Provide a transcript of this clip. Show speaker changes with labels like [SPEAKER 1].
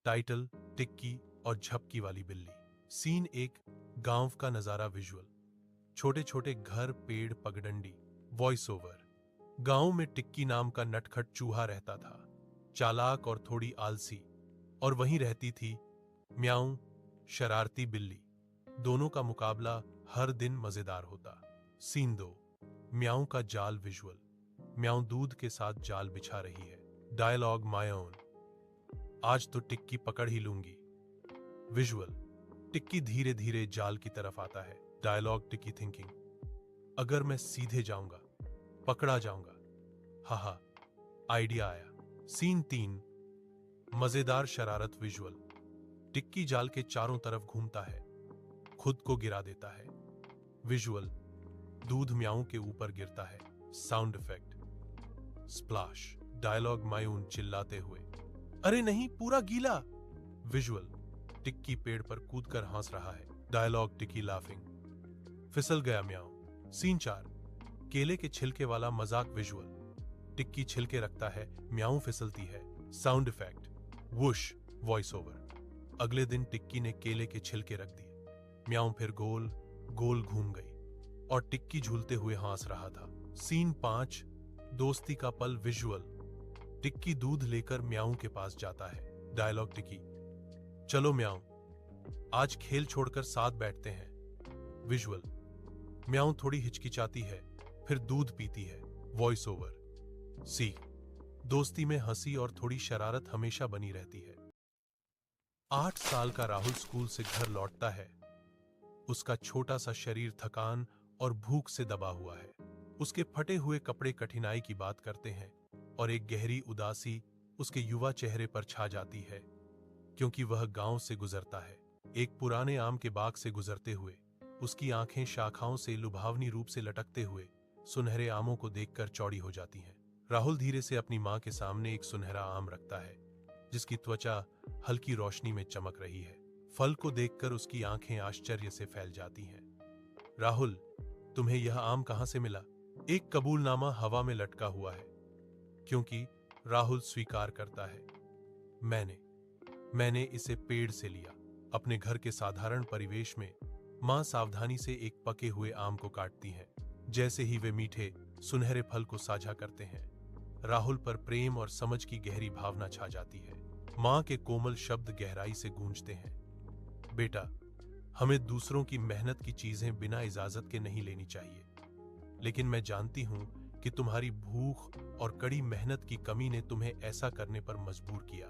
[SPEAKER 1] Title, टिक्की और झपकी वाली बिल्ली। सीन एक, गांव का नजारा विजुअल। छोटे छोटे घर, पेड़, पगडंडी। Voice over. गांव में टिक्की नाम का नटखट चूहा रहता था, चालाक और थोड़ी आलसी। और वहीं रहती थी म्याऊं, शरारती बिल्ली। दोनों का मुकाबला हर दिन मजेदार होता। सीन 2, म्याऊं का जाल विजुअल। म्याऊं दूध के साथ जाल बिछा रही है। Dialogue my own. आज तो टिक्की पकड़ ही लूंगी। विजुअल, टिक्की धीरे धीरे जाल की तरफ आता है। डायलॉग टिक्की थिंकिंग, अगर मैं सीधे जाऊंगा पकड़ा जाऊंगा। हाहा, आइडिया आया। सीन 3, मजेदार शरारत विजुअल। टिक्की जाल के चारों तरफ घूमता है, खुद को गिरा देता है। विजुअल, दूध म्याऊं के ऊपर गिरता है। Sound effect, splash. डायलॉग मायून चिल्लाते हुए, अरे नहीं, पूरा गीला। विजुअल, टिक्की पेड़ पर कूदकर हंस रहा है। डायलॉग टिक्की लाफिंग, फिसल गया म्याऊं। सीन 4, केले के छिलके वाला मजाक विजुअल। टिक्की छिलके रखता है, म्याऊं फिसलती है। Sound effect, whoosh. Voice over, अगले दिन टिक्की ने केले के छिलके रख दिए। म्याऊं फिर गोल गोल घूम गई और टिक्की झूलते हुए हंस रहा था। सीन 5, दोस्ती का पल विजुअल। टिक्की दूध लेकर म्याऊं के पास जाता है। डायलॉग टिक्की, चलो म्याऊं, आज खेल छोड़कर साथ बैठते हैं। विजुअल, म्याऊं थोड़ी हिचकिचाती है, फिर दूध पीती है। Voice over. सी, दोस्ती में हंसी और थोड़ी शरारत हमेशा बनी रहती है। 8 साल का राहुल स्कूल से घर लौटता है। उसका छोटा सा शरीर थकान और भूख से दबा हुआ है। उसके फटे हुए कपड़े कठिनाई की बात करते हैं और एक गहरी उदासी उसके युवा चेहरे पर छा जाती है, क्योंकि वह गांव से गुजरता है। एक पुराने आम के बाग से गुजरते हुए उसकी आंखें शाखाओं से लुभावनी रूप से लटकते हुए सुनहरे आमों को देखकर चौड़ी हो जाती हैं। राहुल धीरे से अपनी मां के सामने एक सुनहरा आम रखता है, जिसकी त्वचा हल्की रोशनी में चमक रही है। फल को देखकर उसकी आंखें आश्चर्य से फैल जाती हैं। राहुल, तुम्हें यह आम कहां से मिला? एक कबूलनामा हवा में लटका हुआ है, क्योंकि राहुल स्वीकार करता है, मैंने इसे पेड़ से लिया। अपने घर के साधारण परिवेश में मां सावधानी से एक पके हुए आम को काटती हैं। जैसे ही वे मीठे सुनहरे फल को साझा करते हैं, राहुल पर प्रेम और समझ की गहरी भावना छा जाती है। मां के कोमल शब्द गहराई से गूंजते हैं, बेटा, हमें दूसरों की मेहनत की चीजें बिना इजाजत के नहीं लेनी चाहिए, लेकिन मैं जानती हूं कि तुम्हारी भूख और कड़ी मेहनत की कमी ने तुम्हें ऐसा करने पर मजबूर किया।